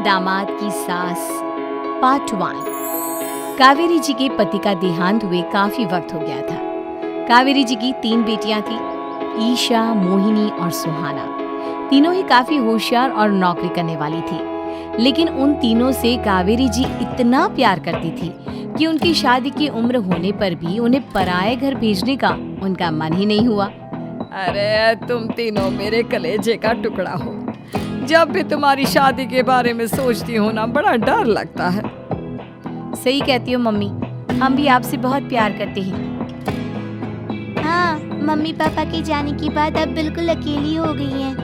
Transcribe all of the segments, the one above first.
दामाद की सास पार्ट 1। कावेरी जी के पति का देहांत हुए काफी वक्त हो गया था। कावेरी जी की 3 बेटियां थी, ईशा, मोहिनी और सुहाना। तीनों ही काफी होशियार और नौकरी करने वाली थी, लेकिन उन तीनों से कावेरी जी इतना प्यार करती थी कि उनकी शादी की उम्र होने पर भी उन्हें पराये घर भेजने का उनका मन ही नहीं हुआ। अरे तुम तीनों मेरे कलेजे का टुकड़ा हो। जब भी तुम्हारी शादी के बारे में सोचती हूँ ना, बड़ा डर लगता है। सही कहती हो मम्मी, हम भी आपसे बहुत प्यार करते हैं। हाँ, मम्मी पापा के जाने के बाद अब बिल्कुल अकेली हो गई हैं।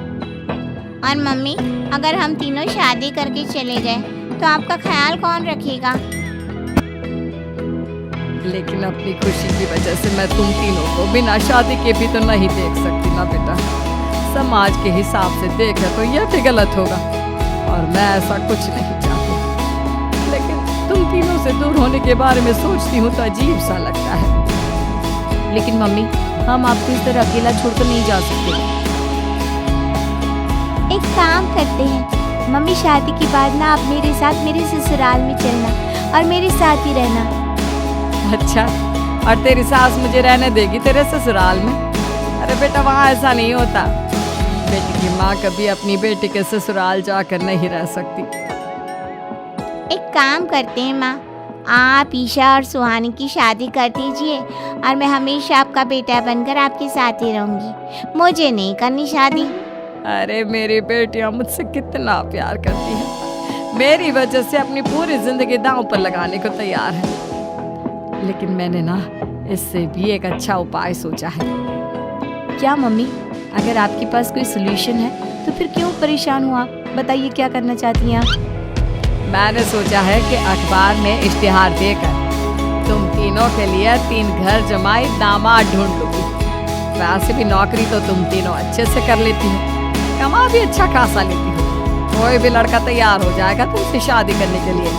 और मम्मी, अगर हम तीनों शादी करके चले गए तो आपका ख्याल कौन रखेगा? लेकिन अपनी खुशी की वजह से मैं तुम तीनों को बिना शादी के भी तो नहीं देख सकती ना बेटा। समाज के हिसाब से देखे तो यह भी गलत होगा और मैं ऐसा कुछ नहीं चाहती। लेकिन तुम तीनों से दूर होने के बारे में सोचती हूँ तो अजीब सा लगता है। लेकिन मम्मी, हम आपको इस तरह अकेला छोड़कर नहीं जा सकते। एक काम करते हैं मम्मी, शादी के बाद ना आप मेरे साथ मेरे ससुराल में चलना और मेरे साथ ही रहना। अच्छा, और तेरी सास मुझे रहने देगी तेरे ससुराल में? अरे बेटा, वहाँ ऐसा नहीं होता। बेटी की माँ कभी अपनी बेटी के ससुराल जाकर नहीं रह सकती। एक काम करते हैं माँ, आप ईशा और सुहानी की शादी कर दीजिए और मैं हमेशा आपका बेटा बनकर आपके साथ ही रहूंगी। मुझे नहीं करनी शादी। अरे मेरी बेटियाँ मुझसे कितना प्यार करती हैं, मेरी वजह से अपनी पूरी जिंदगी दांव पर लगाने को तैयार है। लेकिन मैंने ना इससे भी एक अच्छा उपाय सोचा है। क्या मम्मी? अगर आपके पास कोई सोल्यूशन है तो फिर क्यों परेशान हो आप? बताइए, क्या करना चाहती हैं आप? मैंने सोचा है कि अखबार में इश्तिहार देकर तुम तीनों के लिए 3 घर जमाई दामाद ढूंढ लूंगी। वैसे भी नौकरी तो तुम तीनों अच्छे से कर लेती हो, कमा भी अच्छा खासा लेती हो। कोई भी लड़का तैयार हो जाएगा तुमसे शादी करने के लिए।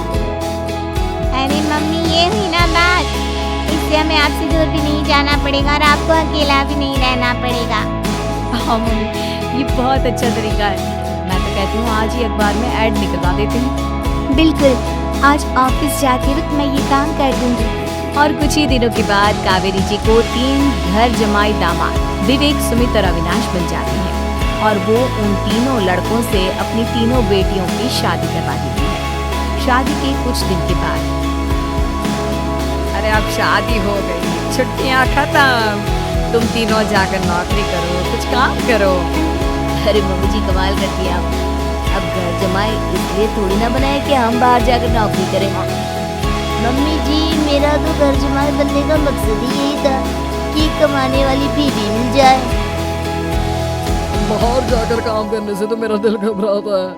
अरे मम्मी, ये हुई ना बात, इससे हमें आपसे दूर भी नहीं जाना पड़ेगा और आपको अकेला भी नहीं रहना पड़ेगा। हाँ मम्मी, ये बहुत अच्छा तरीका है। मैं तो कहती हूँ आज ही अखबार में ऐड निकलवा देते हैं। बिल्कुल, आज ऑफिस जाते वक्त मैं ये काम कर दूंगी। और कुछ ही दिनों के बाद कावेरी जी को 3 घर जमाई दामाद विवेक, सुमित और अविनाश बन जाते हैं और वो उन तीनों लड़कों से अपनी तीनों बेटियों की शादी करवा देती है। शादी के कुछ दिन के बाद अरे अब शादी हो गई, छुट्टियां खत्म, तुम तीनों जाकर नौकरी करो, कुछ काम करो। अरे मम्मी जी, कमाल करती है आप। अब घर जमाई इसलिए थोड़ी ना बनाए कि हम बाहर जाकर नौकरी करें। मम्मी जी, मेरा तो घर जमाई बनने का मकसद ही यही था कि कमाने वाली बीवी मिल जाए। बाहर जाकर काम करने से तो मेरा दिल घबराता है।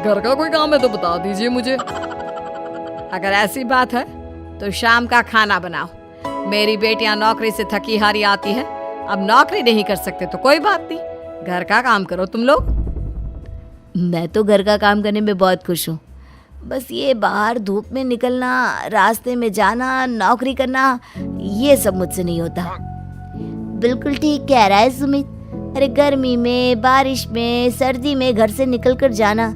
घर का कोई काम है तो बता दीजिए मुझे। अगर ऐसी बात है तो शाम का खाना बनाओ। मेरी बेटियां नौकरी से थकी हारी आती है, अब नौकरी नहीं कर सकते तो कोई बात नहीं, घर का काम करो तुम लोग। मैं तो घर का काम करने में बहुत खुश हूँ। बस ये बाहर धूप में निकलना, रास्ते में जाना, नौकरी करना, ये सब मुझसे नहीं होता। बिल्कुल ठीक कह रहा है सुमित। अरे गर्मी में, बारिश में, सर्दी में घर से निकलकर जाना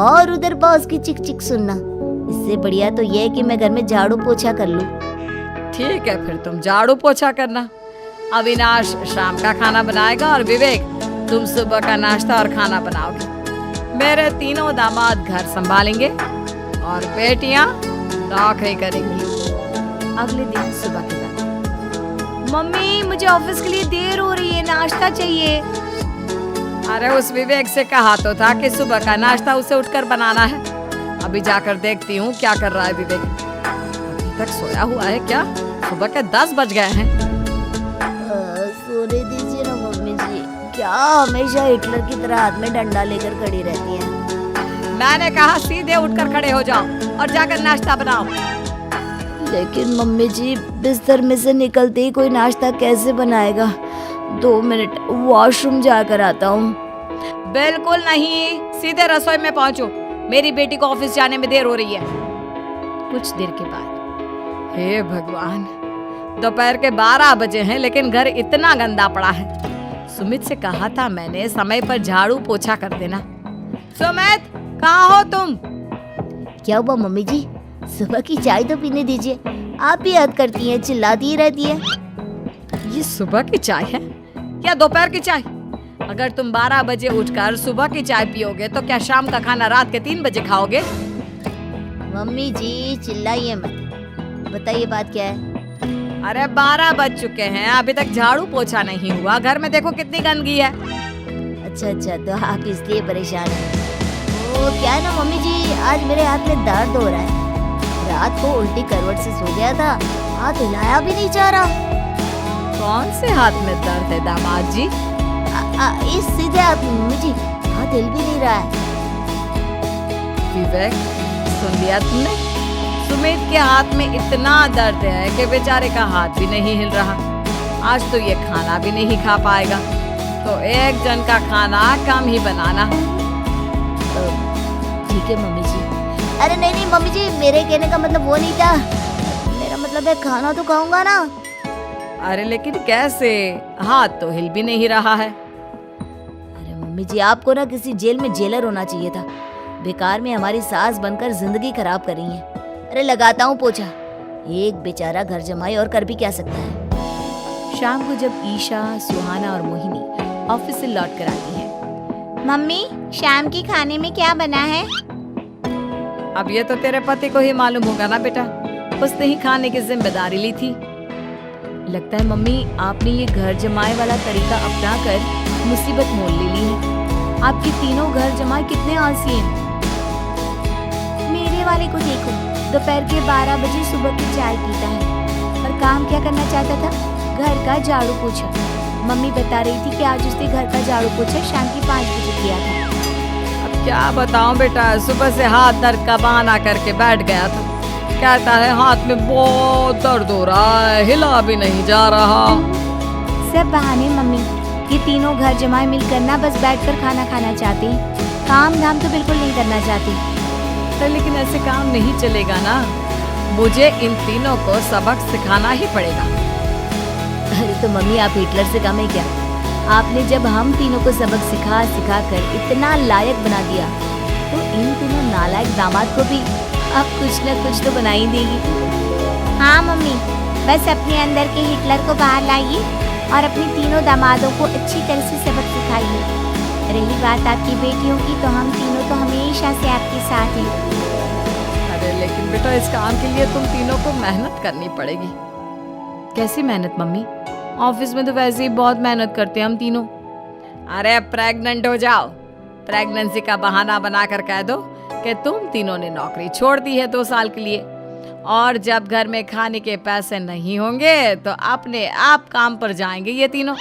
और उधर बॉस की चिक चिक सुनना, इससे बढ़िया तो ये है कि मैं घर में झाड़ू पोछा कर लूं। ठीक है, फिर तुम झाड़ू पोछा करना। अविनाश शाम का खाना बनाएगा और विवेक तुम सुबह का नाश्ता और खाना बनाओगे। मेरे तीनों दामाद घर संभालेंगे और बेटियां नौकरी करेंगी। अगले दिन सुबह के वक्त, मम्मी मुझे ऑफिस के लिए देर हो रही है, नाश्ता चाहिए। अरे उस विवेक से कहा तो था कि सुबह का नाश्ता उसे उठकर बनाना है। अभी जाकर देखती हूँ क्या कर रहा है विवेक। अभी तक सोया हुआ है क्या? सुबह के 10 बज गए हैं। सोने दीजिए ना मम्मी जी, क्या हमेशा हिटलर की तरह हाथ में डंडा लेकर खड़ी रहती हैं। मैंने कहा सीधे उठकर खड़े हो जाओ और जाकर नाश्ता बनाओ। लेकिन मम्मी जी, बिस्तर में से निकलते ही कोई नाश्ता कैसे बनाएगा? 2 मिनट, वॉशरूम जाकर आता हूँ। बिल्कुल नहीं, सीधे रसोई में पहुँचो, मेरी बेटी को ऑफिस जाने में देर हो रही है। कुछ देर के बाद, हे भगवान, दोपहर के 12 बजे हैं लेकिन घर इतना गंदा पड़ा है। सुमित से कहा था मैंने समय पर झाड़ू पोछा कर देना। सुमित, कहाँ हो तुम? क्या हुआ मम्मी जी? सुबह की चाय तो पीने दीजिए, आप भी याद करती हैं, चिल्लाती ही रहती है। ये सुबह की चाय है या दोपहर की चाय? अगर तुम 12 बजे उठकर सुबह की चाय पियोगे तो क्या शाम का खाना रात के 3 बजे खाओगे? मम्मी जी चिल्लाइए मत, बताइए बात क्या है? अरे 12 बज चुके हैं, अभी तक झाड़ू पोछा नहीं हुआ, घर में देखो कितनी गंदगी है। अच्छा, तो आप इसलिए परेशान हैं। वो क्या है ना मम्मी जी, आज मेरे हाथ में दर्द हो रहा है। रात को उल्टी करवट से सो गया था, हाथ हिलाया भी नहीं जा रहा। कौन से हाथ में दर्द है दामाद जी? इस सीधे हाथ में मम्मी जी, हाथ हिल भी नहीं रहा है। विवेक, सुन लिया तुमने? सुमित के हाथ में इतना दर्द है कि बेचारे का हाथ भी नहीं हिल रहा। आज तो ये खाना भी नहीं खा पाएगा, तो एक जन का खाना कम ही बनाना। ठीक है मम्मी जी। अरे नहीं मम्मी जी, मेरे कहने का मतलब वो नहीं था, मेरा मतलब है खाना तो खाऊंगा ना। अरे लेकिन कैसे? हाथ तो हिल भी नहीं रहा है। अरे मम्मी जी, आपको ना किसी जेल में जेलर होना चाहिए था। बेकार में हमारी सास बनकर जिंदगी खराब कर रही है। अरे लगाता हूँ पोछा, एक बेचारा घर जमाई और कर भी क्या सकता है। शाम को जब ईशा, सुहाना और मोहिनी ऑफिस से लौट कर आती है। मम्मी, शाम के खाने में क्या बना है? अब ये तो तेरे पति को ही मालूम होगा ना बेटा, उसने ही खाने की जिम्मेदारी ली थी। लगता है मम्मी आपने ये घर जमाए वाला तरीका अपना कर मुसीबत मोल ले ली है। आपके तीनों घर जमाए कितने आलसी हैं। मेरे वाले को देखो, दोपहर के 12 बजे सुबह की चाय पीता है और काम क्या करना चाहता था? घर का झाड़ू पोछा। मम्मी बता रही थी कि आज उसने घर का झाड़ू पोछा शाम के 5 बजे किया था। अब क्या बताऊं बेटा, सुबह से हाथ दर्द का बहाना करके बैठ गया था। कहता है हाथ में बहुत दर्द हो रहा है, हिला भी नहीं जा रहा। सब बहाने मम्मी, ये तीनों घर जमाए मिलकर ना बस बैठकर खाना खाना चाहते हैं, काम धाम तो बिल्कुल नहीं करना चाहते। तो लेकिन ऐसे काम नहीं चलेगा ना, मुझे इन तीनों को सबक सिखाना ही पड़ेगा। अरे तो मम्मी, आप हिटलर से कम है क्या? आपने जब हम तीनों को सबक सिखा कर इतना लायक बना दिया, तो इन तीनों नालायक दामाद को भी आप कुछ न कुछ तो बना ही देगी। हाँ मम्मी, बस अपने अंदर के हिटलर को बाहर लाइए और अपने तीनों दामादों को अच्छी तरह से सबक सिखाइए। रही बात आपकी बेटियों की, तो हम तीनों तो हमेशा से आपके साथ हैं। अरे लेकिन बेटा, इस काम के लिए तुम तीनों को मेहनत करनी पड़ेगी। कैसी मेहनत मम्मी? ऑफिस में तो वैसे ही बहुत मेहनत करते हैं हम तीनों। अरे प्रेग्नेंट हो जाओ, प्रेगनेंसी का बहाना बनाकर कह दो कि तुम तीनों ने नौकरी छोड़ दी है 2 साल के लिए, और जब घर में खाने के पैसे नहीं होंगे तो अपने आप काम पर जाएंगे ये तीनों।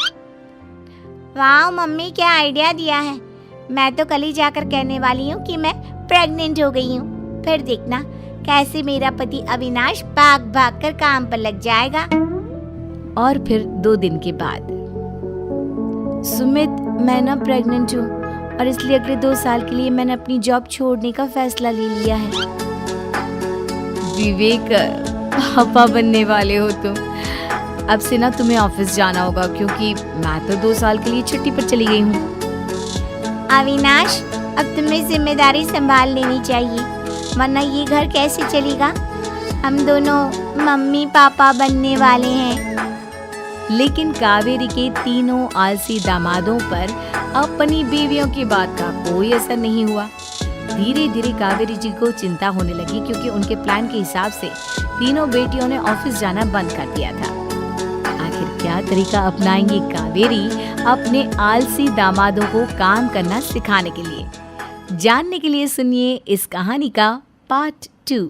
वाह मम्मी, क्या आइडिया दिया है। मैं तो कल ही जाकर कहने वाली हूँ कि मैं प्रेग्नेंट हो गई हूँ। फिर देखना कैसे मेरा पति अविनाश भाग कर काम पर लग जाएगा। और फिर 2 दिन के बाद, सुमित, मैं ना प्रेग्नेंट हूँ और इसलिए अगले 2 साल के लिए मैंने अपनी जॉब छोड़ने का फैसला ले लिया है। विवेक, पापा बनने वाले हो तुम। अब से ना तुम्हें ऑफिस जाना होगा, क्योंकि मैं तो 2 साल के लिए छुट्टी पर चली गई हूँ। अविनाश, अब तुम्हें जिम्मेदारी संभाल लेनी चाहिए, वरना ये घर कैसे चलेगा। हम दोनों मम्मी पापा बनने वाले हैं। लेकिन कावेरी के तीनों आलसी दामादों पर अपनी बीवियों की बात का कोई असर नहीं हुआ। धीरे धीरे कावेरी जी को चिंता होने लगी, क्योंकि उनके प्लान के हिसाब से तीनों बेटियों ने ऑफिस जाना बंद कर दिया था। आखिर क्या तरीका अपनाएंगी कावेरी अपने आलसी दामादों को काम करना सिखाने के लिए? जानने के लिए सुनिए इस कहानी का पार्ट 2।